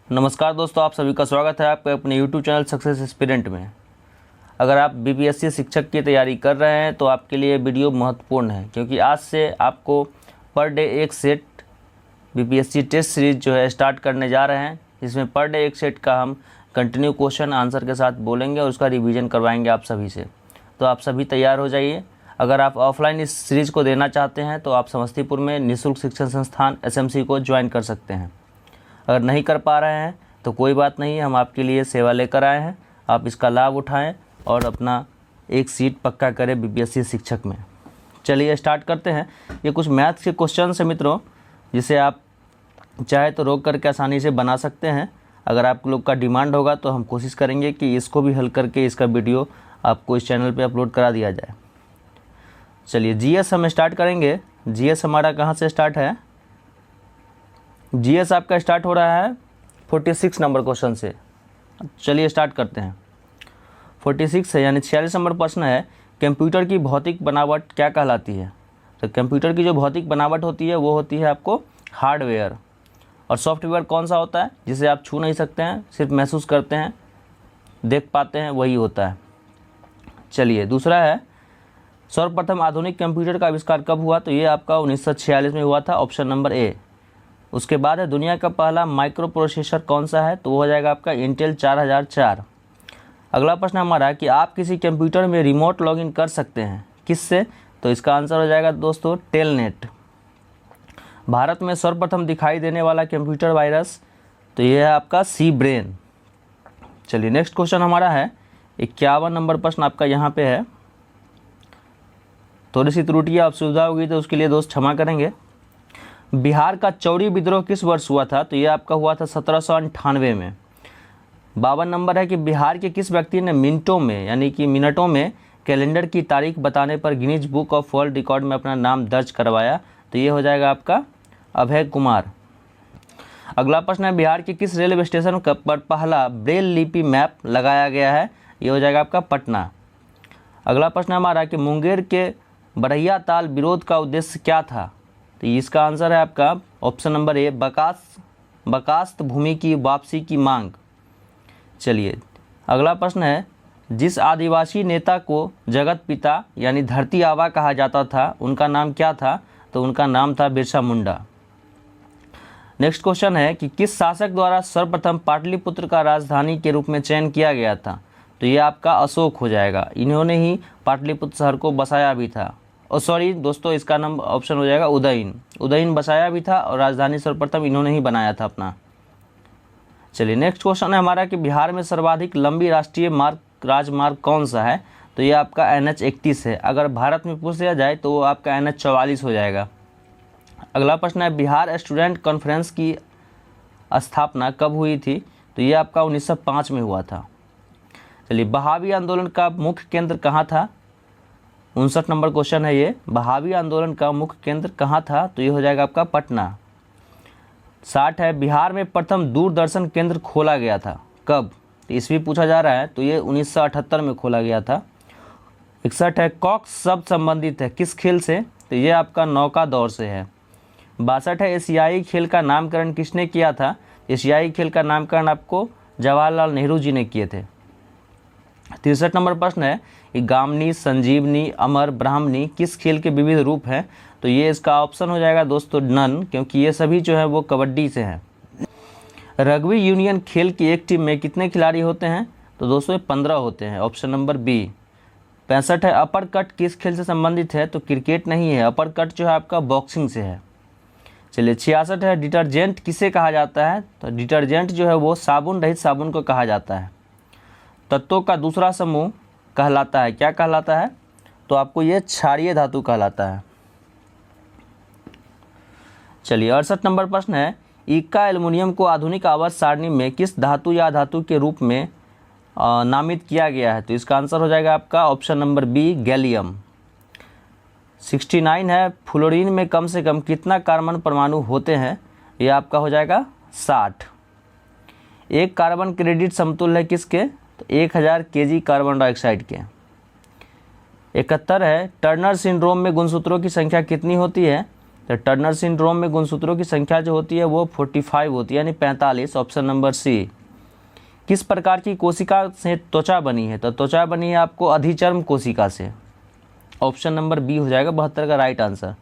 नमस्कार दोस्तों, आप सभी का स्वागत है आपके अपने YouTube चैनल सक्सेस एस्पिरेंट में। अगर आप बीपीएससी शिक्षक की तैयारी कर रहे हैं तो आपके लिए वीडियो महत्वपूर्ण है, क्योंकि आज से आपको पर डे एक सेट बीपीएससी टेस्ट सीरीज जो है स्टार्ट करने जा रहे हैं। इसमें पर डे एक सेट का हम कंटिन्यू क्वेश्चन आंसर के साथ बोलेंगे और उसका रिवीजन करवाएंगे आप सभी से। तो आप सभी तैयार हो जाइए। अगर आप ऑफलाइन इस सीरीज़ को देना चाहते हैं तो आप समस्तीपुर में निःशुल्क शिक्षण संस्थान SMC को ज्वाइन कर सकते हैं। अगर नहीं कर पा रहे हैं तो कोई बात नहीं, हम आपके लिए सेवा लेकर आए हैं। आप इसका लाभ उठाएं और अपना एक सीट पक्का करें बीपीएससी शिक्षक में। चलिए स्टार्ट करते हैं। ये कुछ मैथ्स के क्वेश्चन हैं मित्रों, जिसे आप चाहे तो रोक करके आसानी से बना सकते हैं। अगर आप लोग का डिमांड होगा तो हम कोशिश करेंगे कि इसको भी हल करके इसका वीडियो आपको इस चैनल पे अपलोड करा दिया जाए। चलिए जीएस हम स्टार्ट करेंगे। जीएस हमारा कहाँ से स्टार्ट है? जीएस आपका स्टार्ट हो रहा है 46 नंबर क्वेश्चन से। चलिए स्टार्ट करते हैं। 46 है यानी 46 नंबर प्रश्न है, कंप्यूटर की भौतिक बनावट क्या कहलाती है? तो कंप्यूटर की जो भौतिक बनावट होती है वो होती है आपको हार्डवेयर। और सॉफ्टवेयर कौन सा होता है? जिसे आप छू नहीं सकते हैं, सिर्फ महसूस करते हैं, देख पाते हैं, वही होता है। चलिए दूसरा है, सर्वप्रथम आधुनिक कंप्यूटर का आविष्कार कब हुआ? तो ये आपका 1946 में हुआ था, ऑप्शन नंबर ए। उसके बाद है, दुनिया का पहला माइक्रो प्रोसेसर कौन सा है? तो वो हो जाएगा आपका इंटेल 4004। अगला प्रश्न हमारा कि आप किसी कंप्यूटर में रिमोट लॉगिन कर सकते हैं, किससे? तो इसका आंसर हो जाएगा दोस्तों टेलनेट। भारत में सर्वप्रथम दिखाई देने वाला कंप्यूटर वायरस, तो ये है आपका सी ब्रेन। चलिए नेक्स्ट क्वेश्चन हमारा है 51 नंबर प्रश्न आपका यहाँ पे है। थोड़ी सी त्रुटि असुविधा होगी तो उसके लिए दोस्त क्षमा करेंगे। बिहार का चौरी विद्रोह किस वर्ष हुआ था? तो ये आपका हुआ था 1798 में। 52 नंबर है कि बिहार के किस व्यक्ति ने मिनटों में यानी कि मिनटों में कैलेंडर की तारीख बताने पर Guinness book of world record में अपना नाम दर्ज करवाया? तो ये हो जाएगा आपका अभय कुमार। अगला प्रश्न है, बिहार के किस रेलवे स्टेशन पर पहला ब्रेल लिपि मैप लगाया गया है? ये हो जाएगा आपका पटना। अगला प्रश्न हमारा कि मुंगेर के बरहिया ताल विरोध का उद्देश्य क्या था? तो इसका आंसर है आपका ऑप्शन नंबर ए, बकास्त भूमि की वापसी की मांग। चलिए अगला प्रश्न है, जिस आदिवासी नेता को जगत पिता यानी धरती आबा कहा जाता था, उनका नाम क्या था? तो उनका नाम था बिरसा मुंडा। नेक्स्ट क्वेश्चन है कि किस शासक द्वारा सर्वप्रथम पाटलिपुत्र का राजधानी के रूप में चयन किया गया था? तो ये आपका अशोक हो जाएगा। इन्होंने ही पाटलिपुत्र शहर को बसाया भी था। सॉरी दोस्तों, इसका नाम ऑप्शन हो जाएगा उदयन। उदयन बसाया भी था और राजधानी सर्वप्रथम इन्होंने ही बनाया था अपना। चलिए नेक्स्ट क्वेश्चन है हमारा कि बिहार में सर्वाधिक लंबी राष्ट्रीय राजमार्ग कौन सा है? तो ये आपका NH 31 है। अगर भारत में पूछ लिया जाए तो वो आपका NH 44 हो जाएगा। अगला प्रश्न है, बिहार स्टूडेंट कॉन्फ्रेंस की स्थापना कब हुई थी? तो ये आपका 1905 में हुआ था। चलिए बहावी आंदोलन का मुख्य केंद्र कहाँ था? 59 नंबर क्वेश्चन है ये, बहावी आंदोलन का मुख्य केंद्र कहाँ था? तो ये हो जाएगा आपका पटना। 60 है, बिहार में प्रथम दूरदर्शन केंद्र खोला गया था, कब? तो ईस्वी पूछा जा रहा है, तो ये 1978 में खोला गया था। 61 है, कॉक्स शब्द संबंधित है किस खेल से? तो ये आपका नौका दौड़ से है। 62 है, एशियाई खेल का नामकरण किसने किया था? एशियाई खेल का नामकरण आपको जवाहरलाल नेहरू जी ने किए थे। 63 नंबर प्रश्न है कि गामनी, संजीवनी, अमर, ब्राह्मणी किस खेल के विविध रूप हैं? तो ये इसका ऑप्शन हो जाएगा दोस्तों नन, क्योंकि ये सभी जो है वो कबड्डी से हैं। रग्बी यूनियन खेल की एक टीम में कितने खिलाड़ी होते हैं? तो दोस्तों 15 होते हैं, ऑप्शन नंबर बी। 65 है, अपर कट किस खेल से संबंधित है? तो क्रिकेट नहीं है, अपर कट जो है आपका बॉक्सिंग से है। चलिए 66 है, डिटर्जेंट किसे कहा जाता है? तो डिटर्जेंट जो है वो साबुन रहित साबुन को कहा जाता है। तत्वों का दूसरा समूह कहलाता है, क्या कहलाता है? तो आपको ये क्षारीय धातु कहलाता है। चलिए 68 नंबर प्रश्न है, इक्का एल्युमिनियम को आधुनिक आवर्त सारणी में किस धातु या धातु के रूप में नामित किया गया है? तो इसका आंसर हो जाएगा आपका ऑप्शन नंबर बी, गैलियम। 69 है, फ्लोरीन में कम से कम कितना कार्बन परमाणु होते हैं? ये आपका हो जाएगा 60। एक कार्बन क्रेडिट समतुल्य है किसके? तो 1000 kg कार्बन डाइऑक्साइड के। 71 है, टर्नर सिंड्रोम में गुणसूत्रों की संख्या कितनी होती है? तो टर्नर सिंड्रोम में गुणसूत्रों की संख्या जो होती है वो 45 होती है, यानी 45, ऑप्शन नंबर सी। किस प्रकार की कोशिका से त्वचा बनी है? तो त्वचा बनी है आपको अधिचर्म कोशिका से, ऑप्शन नंबर बी हो जाएगा 72 का राइट आंसर।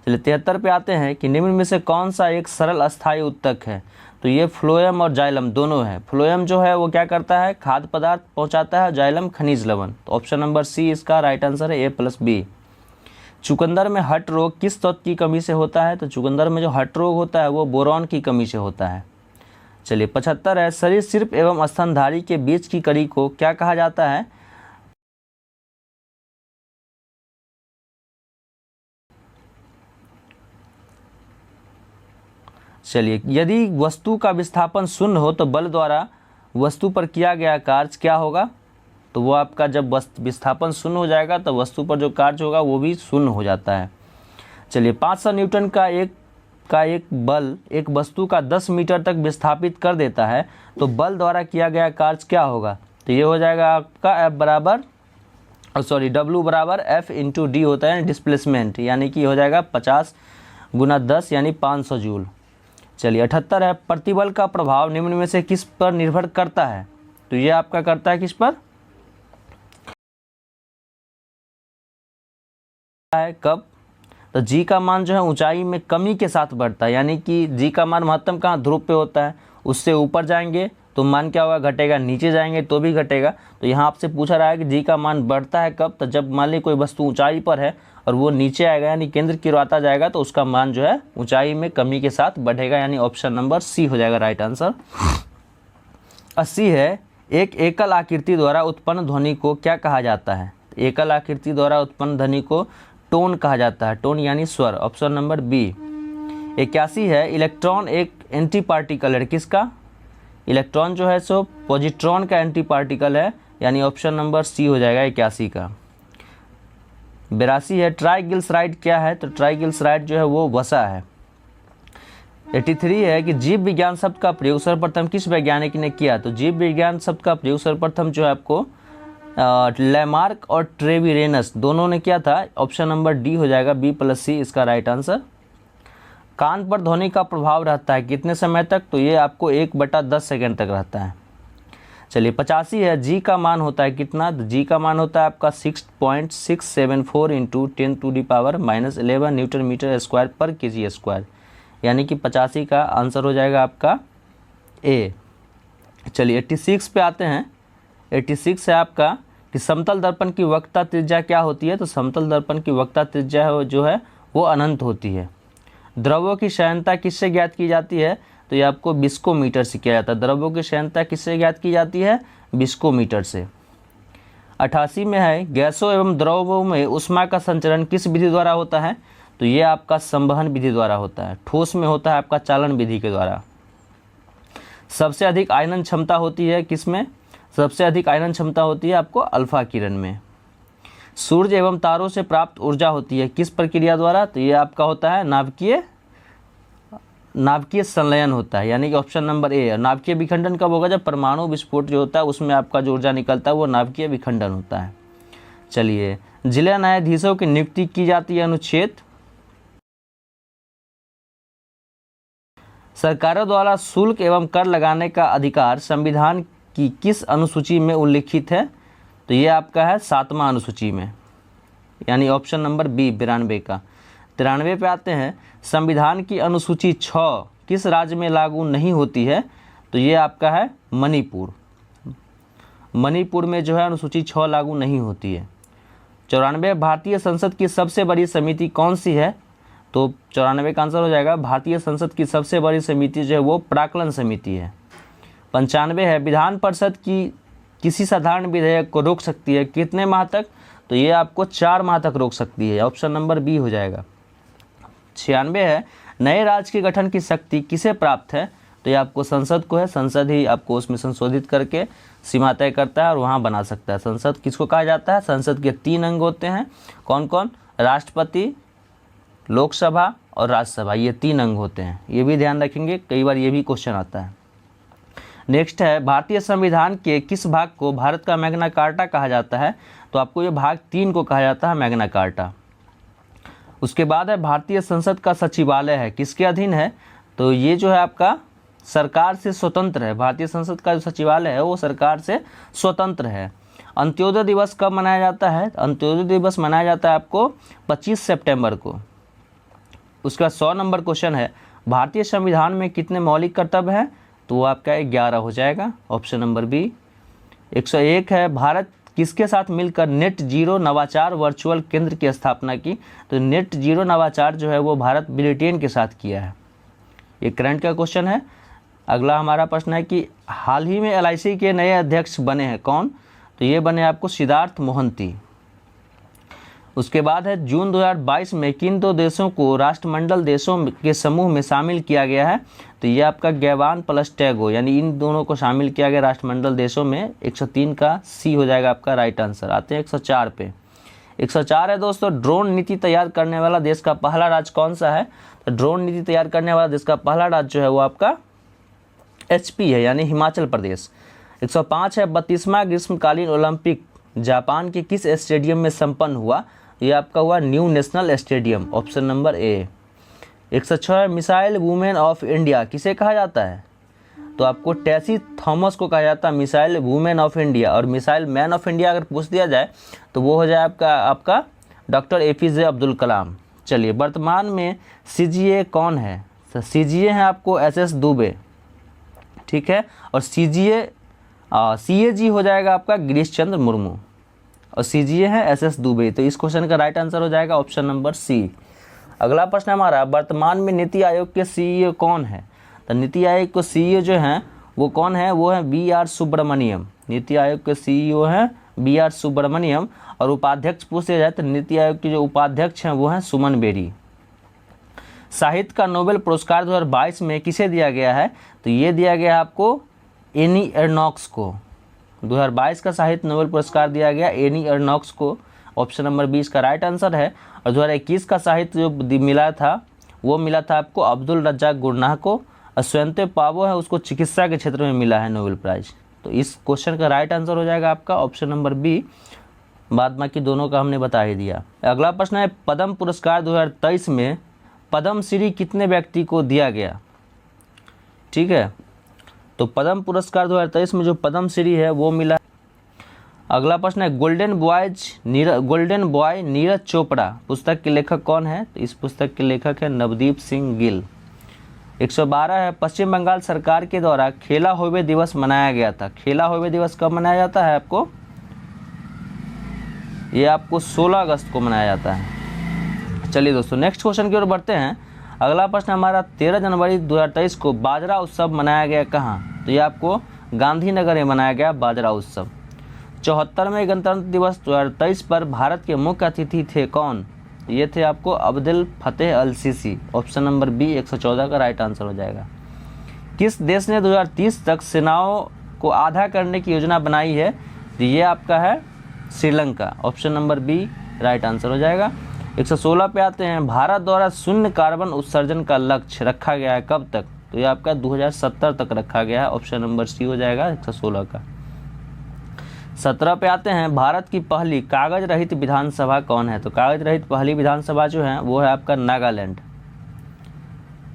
चलिए 73 पे आते हैं कि निम्न में से कौन सा एक सरल अस्थायी उत्तक है? तो ये फ्लोएम और जाइलम दोनों है। फ्लोएम जो है वो क्या करता है, खाद्य पदार्थ पहुंचाता है, जाइलम खनिज लवण। तो ऑप्शन नंबर सी इसका राइट आंसर है, A+B। चुकंदर में हट रोग किस तत्व की कमी से होता है? तो चुकंदर में जो हट रोग होता है वो बोरॉन की कमी से होता है। चलिए 75 है, सरीसृप एवं स्तनधारी के बीच की कड़ी को क्या कहा जाता है? चलिए, यदि वस्तु का विस्थापन शून्य हो तो बल द्वारा वस्तु पर किया गया कार्य क्या होगा? तो वो आपका जब विस्थापन शून्य हो जाएगा तो वस्तु पर जो कार्य होगा वो भी शून्य हो जाता है। चलिए 500 न्यूटन का एक बल एक वस्तु का 10 मीटर तक विस्थापित कर देता है, तो बल द्वारा किया गया कार्य क्या होगा? तो ये हो जाएगा आपका W बराबर F इंटू डी होता है डिस्प्लेसमेंट, यानी कि हो जाएगा 50 गुना 10 यानी 500 जूल। चलिए 78 है, प्रतिबल का प्रभाव निम्न में से किस पर निर्भर करता है? तो ये आपका करता है किस पर है, कब? तो जी का मान जो है ऊंचाई में कमी के साथ बढ़ता है, यानी कि जी का मान महत्तम कहाँ, ध्रुव पे होता है। उससे ऊपर जाएंगे तो मान क्या होगा, घटेगा, नीचे जाएंगे तो भी घटेगा। तो यहाँ आपसे पूछा रहा है कि जी का मान बढ़ता है कब? तो जब मान ली कोई वस्तु ऊंचाई पर है और वो नीचे आएगा यानी केंद्र की ओर आता जाएगा तो उसका मान जो है ऊंचाई में कमी के साथ बढ़ेगा, यानी ऑप्शन नंबर सी हो जाएगा राइट आंसर। 80 है, एक एकल आकृति द्वारा उत्पन्न ध्वनि को क्या कहा जाता है? एकल आकृति द्वारा उत्पन्न ध्वनि को टोन कहा जाता है, टोन यानी स्वर, ऑप्शन नंबर बी। 81 है, इलेक्ट्रॉन एक एंटी पार्टिकल है, किसका? इलेक्ट्रॉन जो है सो पॉजिट्रॉन का एंटी पार्टिकल है, यानी ऑप्शन नंबर सी हो जाएगा 81 का। 82 है, ट्राइग्लिसराइड क्या है? तो ट्राइग्लिसराइड जो है वो वसा है। 83 है कि जीव विज्ञान शब्द का प्रयोग सर्वप्रथम किस वैज्ञानिक ने किया? तो जीव विज्ञान शब्द का प्रयोग सर्वप्रथम जो है आपको लैमार्क और ट्रेविरेनस दोनों ने किया था, ऑप्शन नंबर डी हो जाएगा B+C इसका राइट आंसर। कान पर ध्वनि का प्रभाव रहता है कितने समय तक? तो ये आपको 1/10 सेकेंड तक रहता है। चलिए 85 है, जी का मान होता है कितना? तो जी का मान होता है आपका 6.674 इंटू 10⁻⁻11 न्यूटन मीटर स्क्वायर पर kg स्क्वायर, यानी कि 85 का आंसर हो जाएगा आपका ए। चलिए 86 पे आते हैं। 86 है आपका कि समतल दर्पण की वक्रता त्रिज्या क्या होती है? तो समतल दर्पण की वक्रता त्रिज्या जो है वो अनंत होती है। द्रव्यों की श्यानता किससे ज्ञात की जाती है? तो ये आपको विस्कोमीटर से किया जाता है। द्रव्यों की श्यानता किससे ज्ञात की जाती है? विस्कोमीटर से। 88 में है, गैसों एवं द्रव्यों में ऊष्मा का संचरण किस विधि द्वारा होता है? तो ये आपका संवहन विधि द्वारा होता है। ठोस में होता है आपका चालन विधि के द्वारा। सबसे अधिक आयनन क्षमता होती है किसमें? सबसे अधिक आयनन क्षमता होती है आपको अल्फा किरण में। सूर्य एवं तारों से प्राप्त ऊर्जा होती है किस प्रक्रिया द्वारा? तो ये आपका होता है नाभिकीय संलयन होता है, यानी कि ऑप्शन नंबर ए। नाभिकीय विखंडन कब होगा? जब परमाणु विस्फोट जो होता है उसमें आपका जो ऊर्जा निकलता है वो नाभिकीय विखंडन होता है। चलिए, जिला न्यायाधीशों की नियुक्ति की जाती है अनुच्छेद। सरकारों द्वारा शुल्क एवं कर लगाने का अधिकार संविधान की किस अनुसूची में उल्लिखित है? तो ये आपका है 7वां अनुसूची में, यानी ऑप्शन नंबर बी 92 का। 93 पे आते हैं, संविधान की अनुसूची 6 किस राज्य में लागू नहीं होती है? तो ये आपका है मणिपुर। मणिपुर में जो है अनुसूची 6 लागू नहीं होती है। 94, भारतीय संसद की सबसे बड़ी समिति कौन सी है? तो 94 का आंसर हो जाएगा भारतीय संसद की सबसे बड़ी समिति जो है वो प्राक्कलन समिति है। 95 है, विधान परिषद की किसी साधारण विधेयक को रोक सकती है कितने माह तक? तो ये आपको 4 माह तक रोक सकती है, ऑप्शन नंबर बी हो जाएगा। 96 है, नए राज्य के गठन की शक्ति किसे प्राप्त है? तो ये आपको संसद को है। संसद ही आपको उसमें संशोधित करके सीमा तय करता है और वहाँ बना सकता है। संसद किसको कहा जाता है? संसद के 3 अंग होते हैं, कौन कौन? राष्ट्रपति, लोकसभा और राज्यसभा, ये 3 अंग होते हैं। ये भी ध्यान रखेंगे, कई बार ये भी क्वेश्चन आता है। नेक्स्ट है, भारतीय संविधान के किस भाग को भारत का मैग्ना कार्टा कहा जाता है? तो आपको ये भाग 3 को कहा जाता है मैग्ना कार्टा। उसके बाद है भारतीय संसद का सचिवालय है किसके अधीन है, तो ये जो है आपका सरकार से स्वतंत्र है। भारतीय संसद का जो सचिवालय है वो सरकार से स्वतंत्र है। अंत्योदय दिवस कब मनाया जाता है, अंत्योदय दिवस मनाया जाता है आपको 25 सितंबर को। उसका 100 नंबर क्वेश्चन है, भारतीय संविधान में कितने मौलिक कर्तव्य हैं, तो वो आपका 11 हो जाएगा, ऑप्शन नंबर बी। 101 है, भारत किसके साथ मिलकर नेट जीरो नवाचार वर्चुअल केंद्र की स्थापना की, तो नेट जीरो नवाचार जो है वो भारत ब्रिटेन के साथ किया है। ये करंट का क्वेश्चन है। अगला हमारा प्रश्न है कि हाल ही में LIC के नए अध्यक्ष बने हैं कौन, तो ये बने आपको सिद्धार्थ मोहंती। उसके बाद है जून 2022 में किन 2 देशों को राष्ट्रमंडल देशों के समूह में शामिल किया गया है, तो ये आपका गैवान प्लस टैगो, यानी इन दोनों को शामिल किया गया राष्ट्रमंडल देशों में। 103 का सी हो जाएगा आपका राइट आंसर। आते हैं 104 पे। 104 है दोस्तों, ड्रोन नीति तैयार करने वाला देश का पहला राज्य कौन सा है, तो ड्रोन नीति तैयार करने वाला देश का पहला राज्य जो है वो आपका HP है, यानी हिमाचल प्रदेश। 105 है, 32वां ग्रीष्मकालीन ओलंपिक जापान के किस स्टेडियम में संपन्न हुआ, ये आपका हुआ new national stadium, option number A. 106 है, मिसाइल वुमेन ऑफ इंडिया किसे कहा जाता है, तो आपको टेसी थॉमस को कहा जाता है मिसाइल वुमेन ऑफ इंडिया। और मिसाइल मैन ऑफ इंडिया अगर पूछ दिया जाए तो वो हो जाए आपका डॉक्टर APJ अब्दुल कलाम। चलिए, वर्तमान में CGA कौन है, तो CGA है आपको SS दुबे, ठीक है। और CAG हो जाएगा आपका गिरीश चंद्र मुर्मू, और CGA है SS दुबे। तो इस क्वेश्चन का राइट आंसर हो जाएगा ऑप्शन नंबर सी। अगला प्रश्न हमारा, वर्तमान में नीति आयोग के CEO कौन है, तो नीति आयोग के CEO जो हैं वो कौन है, वो है BR सुब्रमण्यम। नीति आयोग के CEO हैं BR सुब्रमण्यम। और उपाध्यक्ष पूछ दिया जाए तो नीति आयोग के जो उपाध्यक्ष हैं वो हैं सुमन बेरी। साहित्य का नोबेल पुरस्कार 2022 में किसे दिया गया है, तो ये दिया गया आपको एनी एर्नॉक्स को। 2022 का साहित्य नोबेल पुरस्कार दिया गया एनी एर्नॉक्स को, ऑप्शन नंबर 20 का राइट आंसर है। और 2021 का साहित्य जो मिला था वो मिला था आपको अब्दुल रज्जाक गुरनाह को। और स्वयंते पावो है उसको चिकित्सा के क्षेत्र में मिला है नोबेल प्राइज। तो इस क्वेश्चन का राइट आंसर हो जाएगा आपका ऑप्शन नंबर बी। बाद बाकी दोनों का हमने बता ही दिया। अगला प्रश्न है, पद्म पुरस्कार 2023 में पद्मश्री कितने व्यक्ति को दिया गया, ठीक है। तो पद्म पुरस्कार 2023 में जो पद्मश्री है वो मिला। अगला प्रश्न है, गोल्डन बॉय नीरज चोपड़ा पुस्तक के लेखक कौन है, तो इस पुस्तक के लेखक है नवदीप सिंह गिल। 112 है, पश्चिम बंगाल सरकार के द्वारा खेला होवे दिवस मनाया गया था। खेला होवे दिवस कब मनाया जाता है आपको, ये आपको 16 अगस्त को मनाया जाता है। चलिए दोस्तों, नेक्स्ट क्वेश्चन की ओर बढ़ते हैं। अगला प्रश्न हमारा, 13 जनवरी 2023 को बाजरा उत्सव मनाया गया कहाँ, तो ये आपको गांधीनगर में मनाया गया बाजरा उत्सव। 74वें गणतंत्र दिवस 2023 पर भारत के मुख्य अतिथि थे कौन, ये थे आपको अब्दुल फतेह अल सीसी, ऑप्शन नंबर बी 114 का राइट आंसर हो जाएगा। किस देश ने 2030 तक सेनाओं को आधा करने की योजना बनाई है, तो ये आपका है Sri Lanka, option number B right answer हो जाएगा। 116 पे आते हैं, भारत द्वारा शून्य कार्बन उत्सर्जन का लक्ष्य रखा गया है कब तक, तो ये आपका 2070 तक रखा गया है, ऑप्शन नंबर सी हो जाएगा 116 का। 17 पे आते हैं, भारत की पहली कागज रहित विधानसभा कौन है, तो कागज रहित पहली विधानसभा जो है वो है आपका नागालैंड।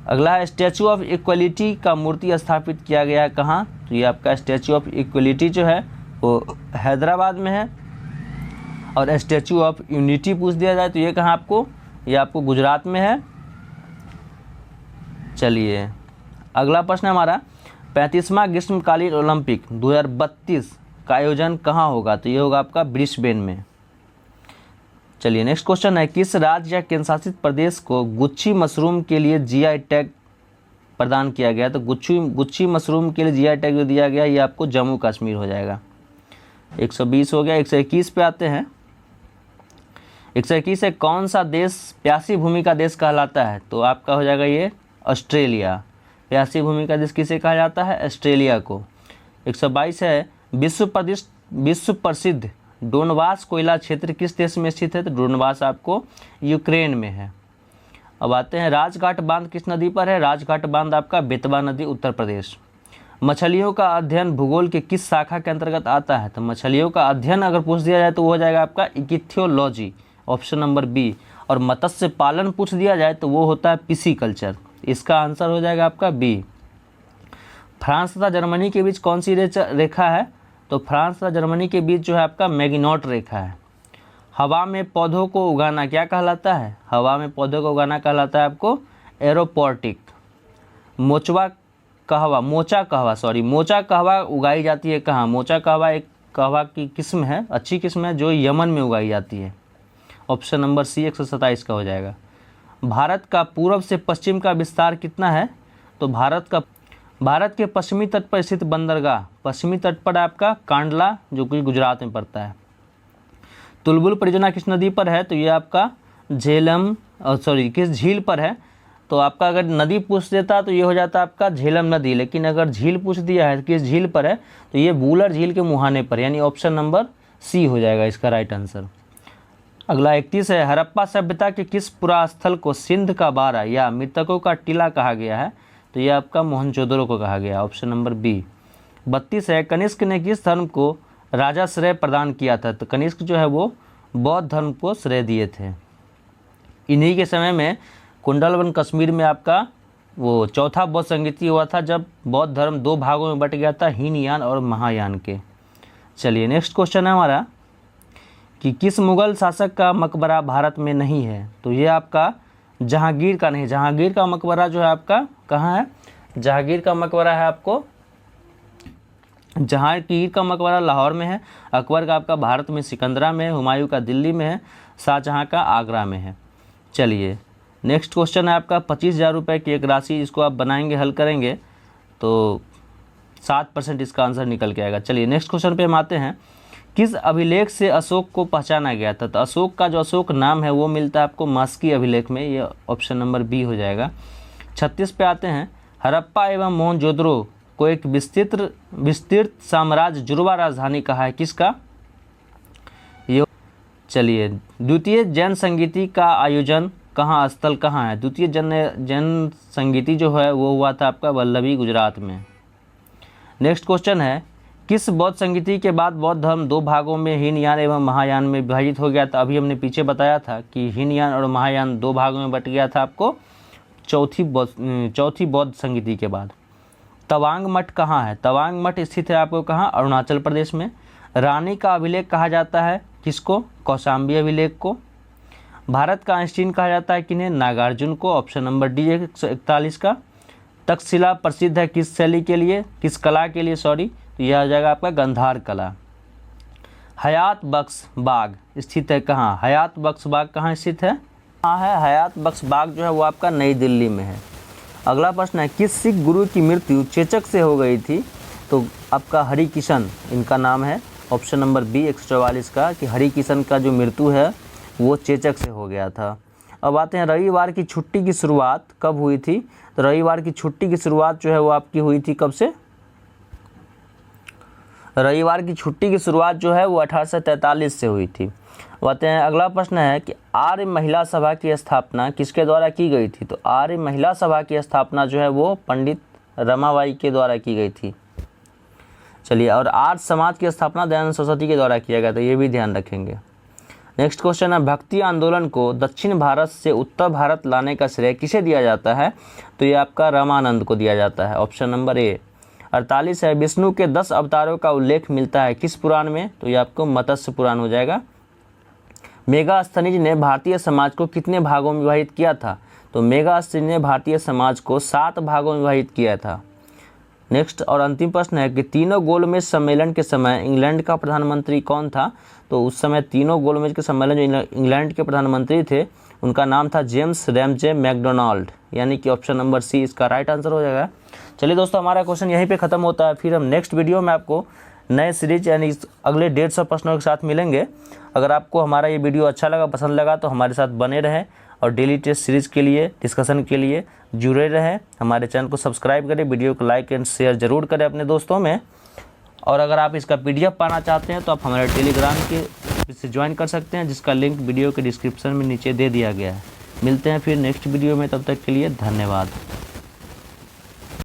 अगला है, स्टैचू ऑफ इक्वलिटी का मूर्ति स्थापित किया गया है कहाँ, तो ये आपका स्टैचू ऑफ इक्वलिटी जो है वो हैदराबाद में है। और स्टैचू ऑफ यूनिटी पूछ दिया जाए तो ये कहाँ आपको, ये आपको गुजरात में है। चलिए, अगला प्रश्न हमारा, 35वां ग्रीष्मकालीन ओलंपिक 2032 का आयोजन कहाँ होगा, तो ये होगा आपका ब्रिस्बेन में। चलिए, नेक्स्ट क्वेश्चन है, किस राज्य या केंद्रशासित प्रदेश को गुच्छी मशरूम के लिए GI टैग प्रदान किया गया, तो गुच्छी मशरूम के लिए GI टैग जो दिया गया ये आपको जम्मू कश्मीर हो जाएगा। 120 हो गया। 121 पे आते हैं। 121 है, कौन सा देश प्यासी भूमि का देश कहलाता है, तो आपका हो जाएगा ये ऑस्ट्रेलिया। प्यासी भूमि का देश किसे कहा जाता है, ऑस्ट्रेलिया को। 122 है, विश्व प्रसिद्ध डोनबास कोयला क्षेत्र किस देश में स्थित है, तो डोनबास आपको यूक्रेन में है। अब आते हैं, राजघाट बांध किस नदी पर है, राजघाट बांध आपका बेतवा नदी उत्तर प्रदेश। मछलियों का अध्ययन भूगोल के किस शाखा के अंतर्गत आता है, तो मछलियों का अध्ययन अगर पूछ दिया जाए तो वो हो जाएगा आपका इकिथियोलॉजी, ऑप्शन नंबर बी। और मत्स्य पालन पूछ दिया जाए तो वो होता है पिसीकल्चर। इसका आंसर हो जाएगा आपका बी। फ्रांस तथा जर्मनी के बीच कौन सी रेखा है? तो फ्रांस तथा जर्मनी के बीच जो है आपका मैगिनॉट रेखा है। हवा में पौधों को उगाना क्या कहलाता है? हवा में पौधों को उगाना कहलाता है आपको एरोपोर्टिक। मोचा कहवा उगाई जाती है कहाँ? मोचा कहवा एक कहवा की किस्म है, अच्छी किस्म है, जो यमन में उगाई जाती है। ऑप्शन नंबर सी 127 का हो जाएगा। भारत का पूर्व से पश्चिम का विस्तार कितना है? तो भारत के पश्चिमी तट पर स्थित बंदरगाह, पश्चिमी तट पर आपका कांडला जो कि गुजरात में पड़ता है। तुलबुल परियोजना किस नदी पर है? तो ये आपका किस झील पर है? तो आपका अगर नदी पूछ देता तो ये हो जाता आपका झेलम नदी, लेकिन अगर झील पूछ दिया है किस झील पर है तो ये वूलर झील के मुहाने पर, यानी ऑप्शन नंबर सी हो जाएगा इसका राइट आंसर। अगला 31 है, हड़प्पा सभ्यता के किस पुरास्थल को सिंध का बारा या मृतकों का टीला कहा गया है? तो ये आपका मोहनजोदड़ो को कहा गया, ऑप्शन नंबर बी। 32 है, कनिष्क ने किस धर्म को राजा श्रेय प्रदान किया था? तो कनिष्क जो है वो बौद्ध धर्म को श्रेय दिए थे। इन्हीं के समय में कुंडलवन कश्मीर में आपका वो चौथा बौद्ध संगीति हुआ था, जब बौद्ध धर्म 2 भागों में बट गया था, हीनयान और महायान के। चलिए नेक्स्ट क्वेश्चन है हमारा कि किस मुगल शासक का मकबरा भारत में नहीं है? तो ये आपका जहांगीर का नहीं, जहांगीर का मकबरा जो है आपका कहाँ है? जहांगीर का मकबरा है आपको, जहांगीर का मकबरा लाहौर में है। अकबर का आपका भारत में सिकंदरा में है। हुमायूं का दिल्ली में है। शाहजहां का आगरा में है। चलिए नेक्स्ट क्वेश्चन है आपका 25,000 रुपये की एक राशि, इसको आप बनाएंगे, हल करेंगे तो 7% इसका आंसर निकल के आएगा। चलिए नेक्स्ट क्वेश्चन पे हम आते हैं। किस अभिलेख से अशोक को पहचाना गया था? तो अशोक का जो अशोक नाम है वो मिलता है आपको मास्की अभिलेख में, ये ऑप्शन नंबर बी हो जाएगा। 36 पे आते हैं। हड़प्पा एवं मोहनजोदड़ो को एक विस्तृत साम्राज्य जुड़वा राजधानी कहा है, किसका? ये चलिए द्वितीय जैन संगीति का आयोजन कहाँ, स्थल कहाँ है? द्वितीय जैन संगीति जो है वो हुआ था आपका वल्लभी गुजरात में। नेक्स्ट क्वेश्चन है, किस बौद्ध संगीति के बाद बौद्ध धर्म 2 भागों में हीनयान एवं महायान में विभाजित हो गया था? अभी हमने पीछे बताया था कि हीनयान और महायान 2 भागों में बट गया था आपको चौथी बौद्ध संगीति के बाद। तवांग मठ कहाँ है? तवांग मठ स्थित है आपको कहाँ? अरुणाचल प्रदेश में। रानी का अभिलेख कहा जाता है किसको? कौशाम्बी अभिलेख को। भारत का आइंस्टीन कहा जाता है किन्हें? नागार्जुन को, ऑप्शन नंबर डी 141 का। तक्षशिला प्रसिद्ध है किस शैली के लिए, किस कला के लिए सॉरी? तो यह आ जाएगा आपका गंधार कला। हयात बख्श बाग स्थित है कहाँ? हयात बख्श बाग कहाँ स्थित है? कहाँ है हयात बख्श बाग जो है वो आपका नई दिल्ली में है। अगला प्रश्न है, किस सिख गुरु की मृत्यु चेचक से हो गई थी? तो आपका हरिकिशन इनका नाम है, ऑप्शन नंबर बी 144 का, कि हरिकिशन का जो मृत्यु है वो चेचक से हो गया था। अब आते हैं रविवार की छुट्टी की शुरुआत कब हुई थी? तो रविवार की छुट्टी की शुरुआत जो है वो आपकी हुई थी कब से? रविवार की छुट्टी की शुरुआत जो है वो 1843 से हुई थी। आते हैं अगला प्रश्न है कि आर्य महिला सभा की स्थापना किसके द्वारा की गई थी? तो आर्य महिला सभा की स्थापना जो है वो पंडित रमाबाई के द्वारा की गई थी। चलिए, और आर्य समाज की स्थापना दयानंद सरस्वती के द्वारा किया गया था, ये भी ध्यान रखेंगे। नेक्स्ट क्वेश्चन है, भक्ति आंदोलन को दक्षिण भारत से उत्तर भारत लाने का श्रेय किसे दिया जाता है? तो ये आपका रामानंद को दिया जाता है, ऑप्शन नंबर ए। 48 है, विष्णु के 10 अवतारों का उल्लेख मिलता है किस पुराण में? तो ये आपको मत्स्य पुराण हो जाएगा। मेगास्थनीज ने भारतीय समाज को कितने भागों में विभाजित किया था? तो मेगास्थनीज ने भारतीय समाज को 7 भागों में विभाजित किया था। नेक्स्ट और अंतिम प्रश्न है कि तीनों गोलमेज सम्मेलन के समय इंग्लैंड का प्रधानमंत्री कौन था? तो उस समय तीनों गोलमेज के सम्मेलन जो इंग्लैंड के प्रधानमंत्री थे उनका नाम था जेम्स रैमजे मैकडोनाल्ड, यानी कि ऑप्शन नंबर सी इसका राइट आंसर हो जाएगा। चलिए दोस्तों, हमारा क्वेश्चन यहीं पे ख़त्म होता है। फिर हम नेक्स्ट वीडियो में आपको नए सीरीज यानी अगले 150 प्रश्नों के साथ मिलेंगे। अगर आपको हमारा ये वीडियो अच्छा लगा, पसंद लगा, तो हमारे साथ बने रहें और डेली टेस्ट सीरीज़ के लिए, डिस्कशन के लिए जुड़े रहें। हमारे चैनल को सब्सक्राइब करें, वीडियो को लाइक एंड शेयर ज़रूर करें अपने दोस्तों में। और अगर आप इसका PDF पाना चाहते हैं तो आप हमारे टेलीग्राम के से ज्वाइन कर सकते हैं, जिसका लिंक वीडियो के डिस्क्रिप्शन में नीचे दे दिया गया है। मिलते हैं फिर नेक्स्ट वीडियो में, तब तक के लिए धन्यवाद।